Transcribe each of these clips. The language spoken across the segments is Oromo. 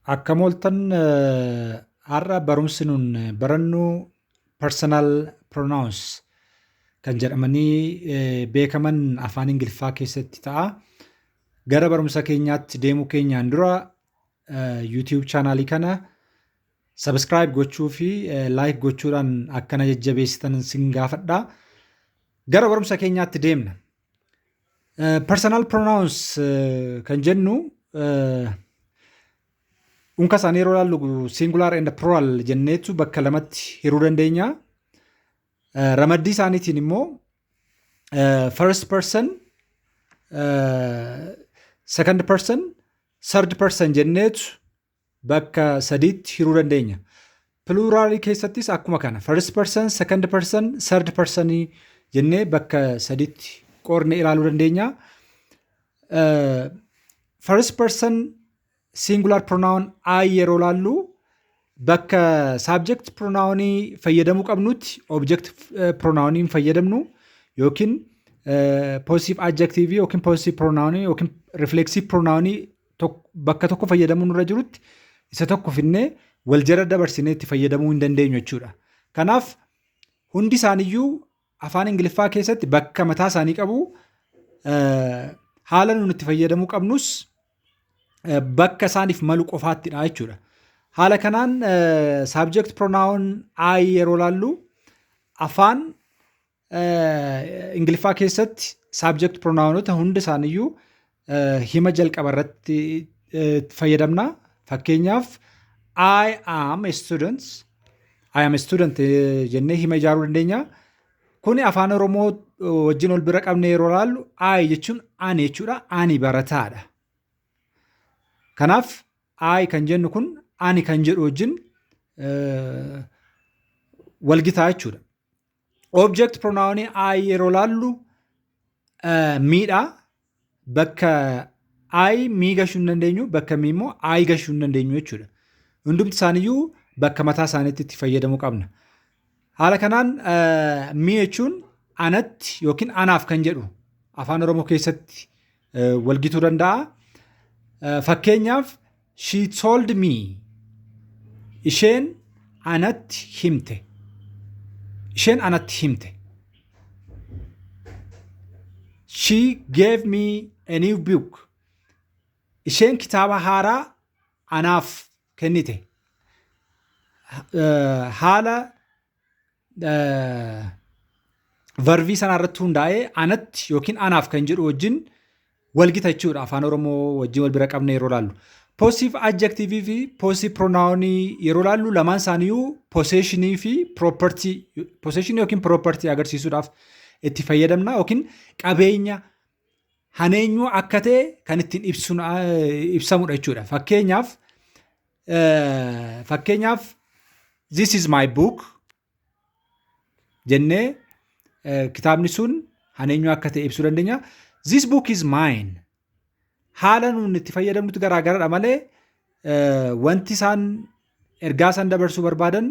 Akka mooltan har'a barumsi nun barannu personal pronouns kan jedhamanii beekaman afaan Ingiliffaa keessatti ta'a. Gara barumsa keenyaatti deemuu keenyaan dura YouTube chaanaalii kana subscribe gochuu fi like gochuudhaan akkana jajjabeessitan sin gaafadha. Gara barumsa keenyaatti deemna. Personal pronouns kan jennu unka isaanii yeroo ilaallu singular and plural jenneetu bakka lamatti hiruu dandeenya. Ramaddii isaaniitiin immoo first person, second person, third person jenneetu bakka sadiitti hiruu dandeenya. Pluralii keessattis akkuma kana first person, second person, third person jennee bakka sadiitti qoodnee ilaaluu dandeenya. First person singular pronoun I yeroo ilaallu bakka subject pronounii fayyadamuu qabnutti object pronounii fayyadamnu yookiin possessive adjective yookiin possessive pronounii yookiin reflexive pronounii bakka tokko fayyadamuu nurra jirutti isa tokko finnee wal jala dabarsinee itti fayyadamuu hin dandeenyu jechuudha. Kanaaf hundi isaaniiyyuu afaan Ingiliffaa keessatti bakka mataa isaanii qabu. Haala nuti itti fayyadamuu qabnus bakka isaaniif malu qofaattidha jechuudha. Haala kanaan subject pronoun I yeroo ilaallu afaan Ingiliffaa keessatti subject pronounota hunda isaaniiyyuu hima jalqaba irratti fayyadamna. Fakkeenyaaf I am a student jennee hima ijaaruu dandeenya. Kuni afaan Oromoo wajjin ol bira qabne yeroo ilaallu I jechuun ani jechuudha. Ani barataadha. Kanaaf I kan jennu kun ani kan jedhu wajjin walgitaa jechuudha. Object pronoun I yeroo ilaallu miidha. Bakka I mii gashuu hin dandeenyu, bakka mii immoo I gashuu hin dandeenyu jechuudha. Hundumti isaaniiyyuu bakka mataa isaaniitti itti fayyadamuu qabna. Haala kanaan mii jechuun anatti yookiin anaaf kan jedhu afaan Oromoo keessatti walgituu danda'a. Fakkeenyaaf she told me isheen anatti himte. Isheen anatti himte. She gave me a new book. Isheen kitaaba haaraa anaaf kennite. Haala verbii sana irratti hundaa'ee anatti yookiin anaaf kan jedhu wajjin walgita jechuudha. Afaan Oromoo wajjin wal bira qabne yeroo ilaallu. Possessive adjective fi possessive pronoun yeroo ilaallu lamaan isaaniiyyuu possessionii fi property, possession yookiin property agarsiisuudhaaf itti fayyadamna yookiin qabeenya haneenyuu akka ta'e kan ittiin ibsamudha jechuudha. Fakkeenyaaf this is my book jennee kitaabni sun haneenyuu akka ta'e ibsuu dandeenya. This book is mine. Haala nuti itti fayyadamnutu garaagaradha malee wanti isaan ergaa isaan dabarsuu barbaadan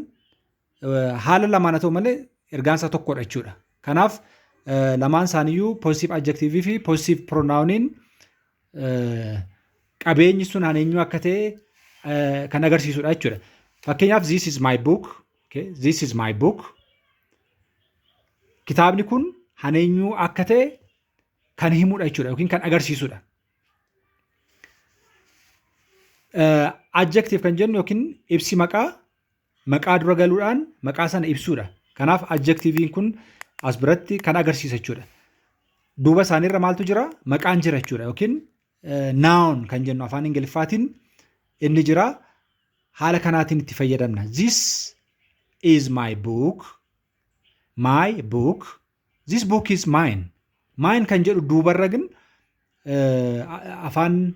haala lamaan haa ta'u malee ergaan isaa tokkodha jechuudha. Kanaaf lamaan isaaniiyyuu possessive adjective fi possessive pronouniin qabeenyi sun haneenyuu akka ta'e kan agarsiisudha jechuudha. Fakkeenyaaf this is my book. This is my book. Kitaabni kun haneenyuu akka ta'e kan himudha jechuudha yookiin kan agarsiisudha. Adjective kan jennu yookiin ibsi maqaa dura galuudhaan maqaa sana ibsuudha. Kanaaf adjectiviin kun as biratti kan agarsiisa jechuudha. Duuba isaaniirra maaltu jira? Maqaan jira jechuudha yookiin noun kan jennu afaan Ingiliffaatiin inni jira. Haala kanaatiin itti fayyadamna. This is my book. My book. This book is mine. Mine kan jedhu duubarra gin afaan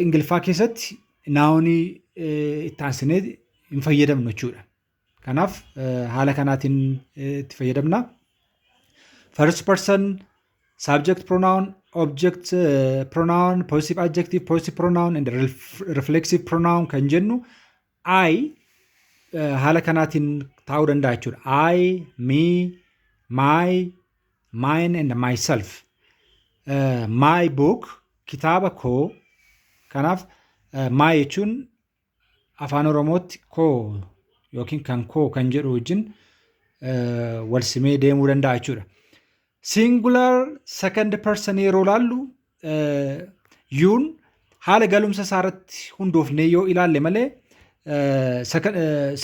Ingiliffaa keessatti naawunii itti aansinee hin fayyadamnu jechuudha. Kanaaf haala kanaatiin itti fayyadamna. First person, subject pronoun, object pronoun, possessive adjective, possessive pronoun, and reflexive pronoun kan jennu I haala kanaatiin ta'uu danda'a jechuudha. I, me, my, mine and myself. My book, kitaaba koo, Kanaaf maa jechuun afaan Oromootti koo yookiin kan koo kan jedhu wajjin wal simee deemuu danda'a jechuudha. Singular second person yeroo laallu yuun haala galumsa isaarratti hundoofnee yoo ilaalle malee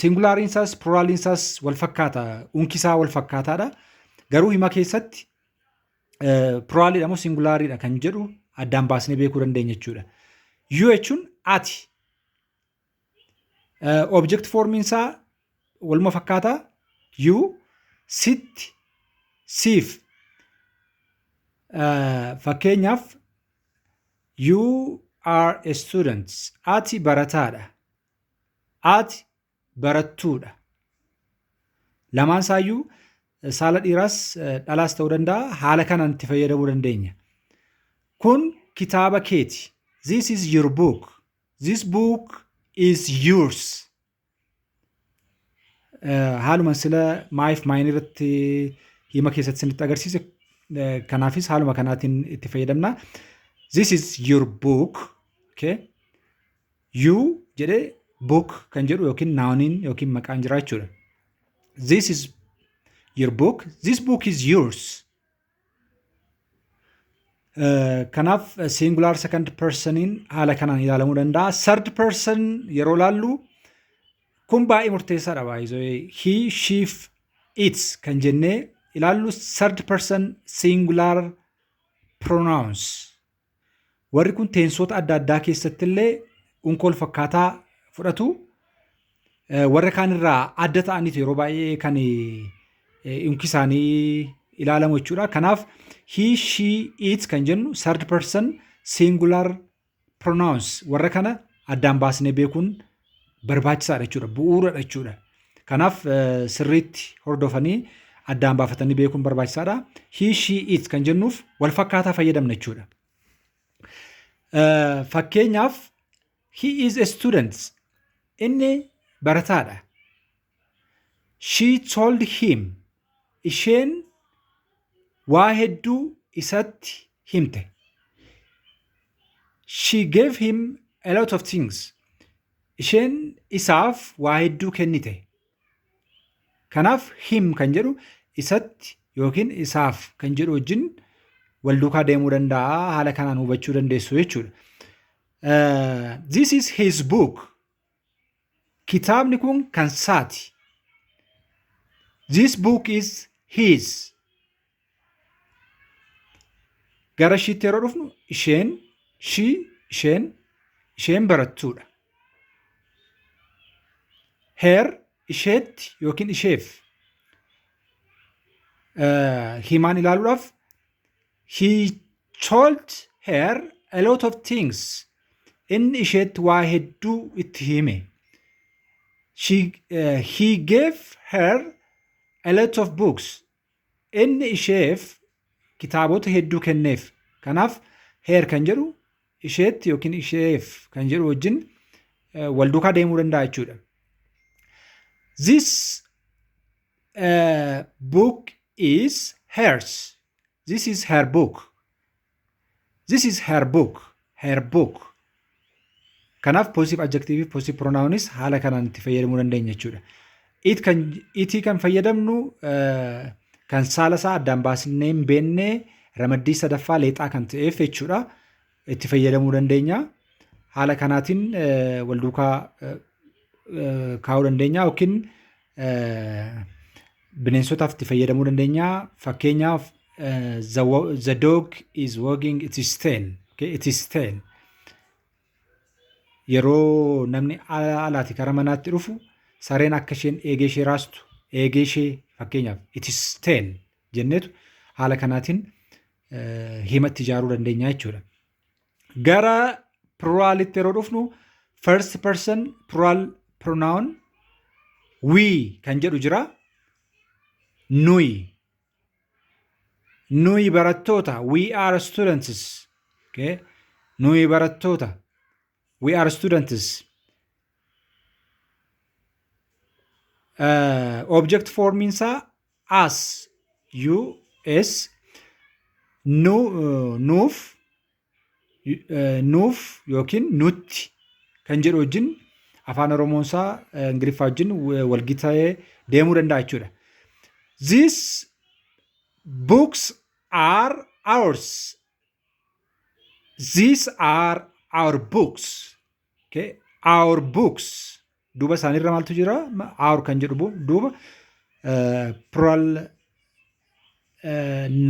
singulaariin isaas pluraaliin isaas wal fakkaata, unkisaa wal fakkaataadha. Garuu hima keessatti pluraaliidha moo singulaariidha kan jedhu addaan baasnee beekuu dandeenya jechuudha. Yoo jechuun ati. Object formiin isaa waluma fakkaataa. You, sitti, siif. Fakkeenyaaf you are a student. Ati barataadha. Ati barattuudha. Lamaan isaayyuu saala dhiiraas dhalaas ta'uu danda'a. Haala kanaan itti fayyadamuu dandeenya. Kun kitaaba keeti. This is your book. This book is yours. Haaluma sila maayif maayin irratti hima keessatti isinitti agarsiise. Kanaafis haaluma kanaatiin itti fayyadamna. This is your book. Okay. You jedhee book kan jedhu yookiin naawuniin yookiin maqaan jira jechuudha. This is your book. This book is yours. Kanaaf singular second personiin haala kanaan ilaalamuu danda'a. Third person yeroo laallu kun baay'ee murteessaadha baay'ee. He, she, it kan jennee ilaallu third person singular pronouns. Warri kun teensota adda addaa keessatti illee unka wal fakkaataa fudhatu. Warra kaanirraa adda ta'aniitu yeroo baay'ee kan unki isaanii ilaalamu jechuudha. Kanaaf he, she, it kan jennu third person singular pronouns warra kana addaan baasnee beekuun barbaachisaadha jechuudha. Bu'uuradha jechuudha. Kanaaf sirriitti hordofanii addaan baafatanii beekuun barbaachisaadha. He, she, it kan jennuuf wal fakkaataa fayyadamna jechuudha. Fakkeenyaaf he is a student. Inni barataadha. She told him. Isheen waa hedduu isatti himte. She gave him a lot of things. Isheen isaaf waa hedduu kennite. Kanaaf him kan jedhu isatti yookiin isaaf kan jedhu wajjin wal duukaa deemuu danda'a. Haala kanaan hubachuu dandeessu jechuudha. This is his book. Kitaabni kun kan isaati. This book is his. Gara ishiitti yeroo dhufnu isheen, she, isheen barattuudha. Her, isheetti yookiin isheef. Himaan ilaaluudhaaf he told her a lot of things. Inni isheetti waa hedduu itti hime. He gave her a lot of books. Inni isheef kitaabota hedduu kenneef. Kanaaf her kan jedhu isheetti yookiin isheef kan jedhu wajjin wal duukaa deemuu danda'a jechuudha. This book is hers. This is her book. This is her book. Her book. Kanaaf positive adjective, positive pronouns haala kanaan itti fayyadamuu dandeenya jechuudha. Itii kan fayyadamnu kan saala isaa addaan baasnee hin beekne ramaddii sadaffaa leexaa kan ta'eef jechuudha. Itti fayyadamuu dandeenya. Haala kanaatiin wal duukaa kaa'uu dandeenya yookiin bineensotaaf itti fayyadamuu dandeenya. Fakkeenyaaf the dog is wagging its tail. Okay, its tail. Yeroo namni alaati gara manaatti dhufu sareen akka isheen eegee ishee raastu eegee ishee fakkeenyaaf its tail jenneetu haala kanaatiin himatti ijaaruu dandeenya jechuudha. Gara pluraalitti yeroo dhufnu first person plural pronoun we kan jedhu jira. Nuyi barattoota. We are students. Okay. Nuyi barattoota. We are students. Object form isaa as, you, s. Nuuf nuuf yookiin nutti kan jedhu wajjin afaan Oromoonsaa Ingiliffaa wajjin walgitee deemuu danda'a jechuudha. These books are ours. These are our books. Okay? Our books. Duuba isaaniirra maaltu jira? Our kan jedhu duuba plural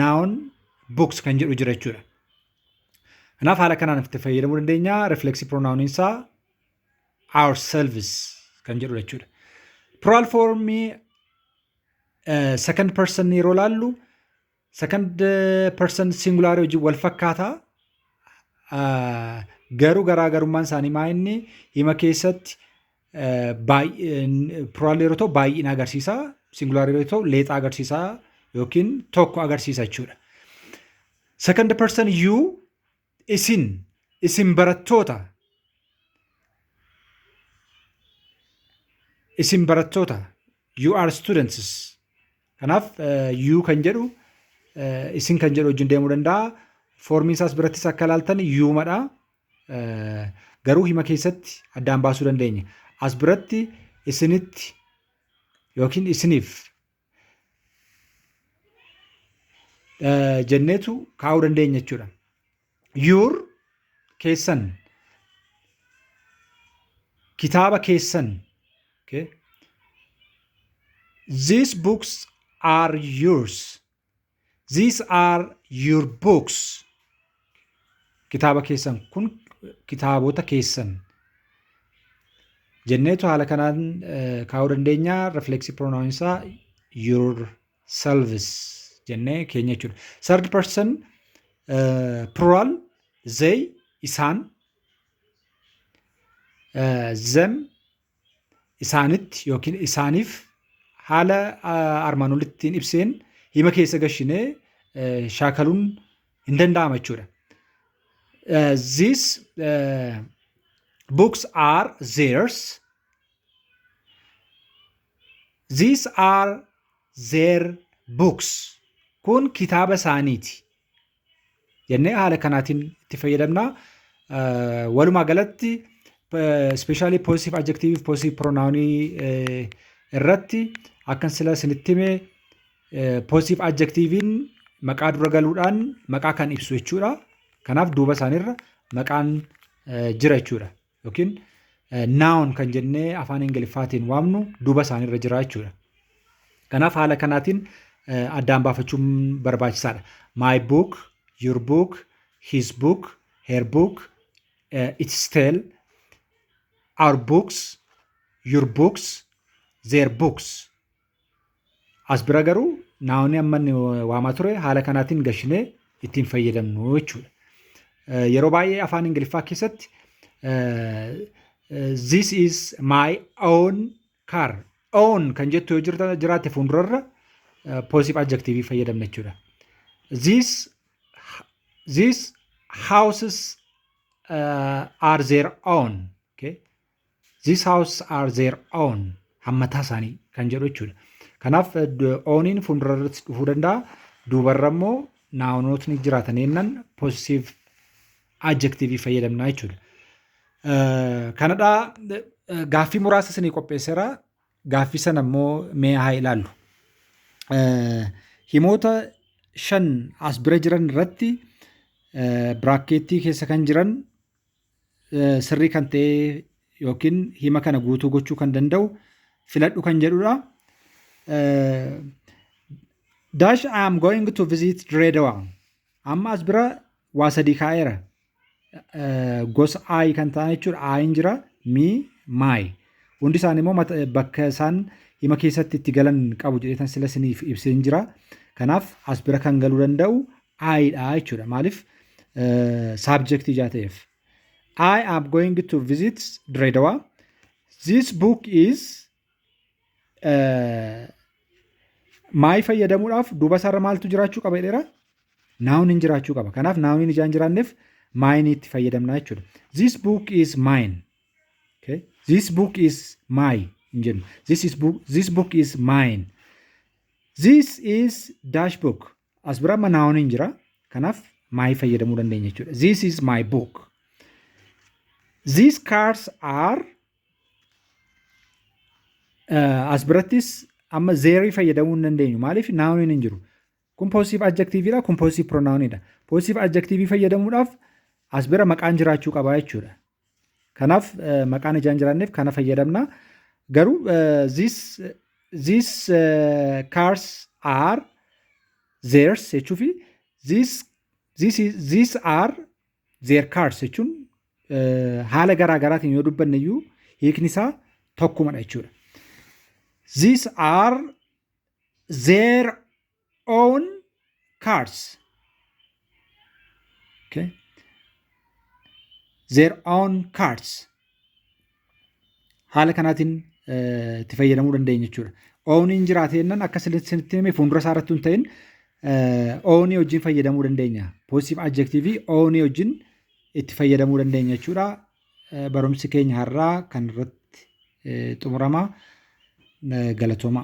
noun books kan jedhu jira jechuudha. Kanaaf haala kanaan itti fayyadamuu dandeenya. Reflexive pronoun isaa ourselves kan jedhu jechuudha. Plural form second person yeroo laallu second person singular wajjin wal fakkaataa. Garuu garaagarummaan isaanii maa inni hima keessatti plural yeroo ta'u baay'ina agarsiisa. Singular yeroo ta'u leexa agarsiisa yookiin tokko agarsiisa jechuudha. Second person you isin barattoota. Isin barattoota. You are students. Kanaaf you kan jedhu isin kan jedhu wajjin deemuu danda'a. Foormiin isaas birattis akka ilaaltan yuumadha. Garuu hima keessatti addaan baasuu dandeenya. As biratti isinitti yookiin isiniif jenneetu kaa'uu dandeenya jechuudha. Your keessan kitaaba keessan. Okay. These books are yours. These are your books. Kitaaba keessan kun kitaabota keessan jenneetu haala kanaan kaa'uu dandeenya. Reflexive pronoun isaa yourselves jennee keenya jechuudha. Third person plural they isaan them isaanitti yookiin isaaniif haala armaan olittiin ibseen hima keessa gashinee shaakaluun hin danda'ama jechuudha. These books are theirs. These are their books. Kun kitaaba isaaniiti jennee haala kanaatiin itti fayyadamna. Walumaa galatti especially positive adjective positive pronoun irratti akkan sila isinitti hime positive adjectivein maqaa dura galuudhaan maqaa kan ibsu jechuudha. Kanaaf duuba isaaniirra maqaan jira jechuudha. Yookiin noun kan jennee afaan Ingiliffaatiin waamnu duuba isaaniirra jira jechuudha. Kanaaf haala kanaatiin addaan baafachuun barbaachisaadha. My book, your book, his book, her book, its tale, our books, your books, their books. As bira garuu naawni amma waamaa ture haala kanaatiin gashinee ittiin fayyadamnu jechuudha. Yeroo baay'ee afaan Ingiliffaa keessatti this is my own car. Own kan jettu yoo jiraatte fuuldurarra positive adjective fayyadamna jechuudha. These houses are their own. Okay? These houses are their own. Hammataa isaanii kan jedhu jechuudha. Kanaaf ooniin fuuldurarratti dhufuu danda'a. Duubarra immoo naawnootni jiraatan eennan positive adjective fayyadamna jechuudha. Kanadha gaaffii muraasa isinii qopheesseera. Gaaffii sana immoo mee haa ilaallu. Himoota 5 as bira jiran irratti biraakeettii keessa kan jiran sirrii kan ta'e yookiin hima kana guutuu gochuu kan danda'u filadhu kan jedhudha. Dash I am going to visit Dredawaa. Amma as bira waa sadii kaa'eera. Gosa I kan ta'an jechuudha. I'n jira, me, my. Hundi isaanii immoo bakka isaan hima keessatti itti galan qabu jedheetan sila isiniif ibseen jira. Kanaaf as bira kan galuu danda'u I'dha jechuudha. Maaliif subject ijaa ta'eef. I am going to visit Dredawaa. This book is my fayyadamuudhaaf duuba isaarra maaltu jiraachuu qaba jedheera? Noun jiraachuu qaba. Kanaaf noun ijaan jiraanneef mine itti fayyadamna jechuudha. This book is mine. Okay? This book is my. This book is mine. This is dash book. As bira amma noun jira. Kanaaf my fayyadamuu dandeenya jechuudha. This is my book. These cars are as birattis amma their fayyadamuu hin dandeenyu. Maaliif noun hin jiru. Kun possessive adjective dha, kun possessive pronoun dha. Possessive adjective fayyadamuudhaaf as bira maqaan jiraachuu qaba jechuudha. Kanaaf maqaan ijaan jiraanneef kana fayyadamna. Garuu these cars are theirs jechuufi these are their cars jechuun haala garaa garaatiin yoo dubbanne iyyuu hiikni isaa tokkumadha jechuudha. These are their own cars. Okay. Their own cars. Haala kanaatiin itti fayyadamuu dandeenya jechuudha. Ooniin jiraate jennaan akka isinitti hime fuuldura isaa irratti hin ta'in oonii wajjin fayyadamuu dandeenya. Possessive adjective oonii wajjin itti fayyadamuu dandeenya jechuudha. Barumsi keenya har'aa kan irratti xumurama. Galatooma.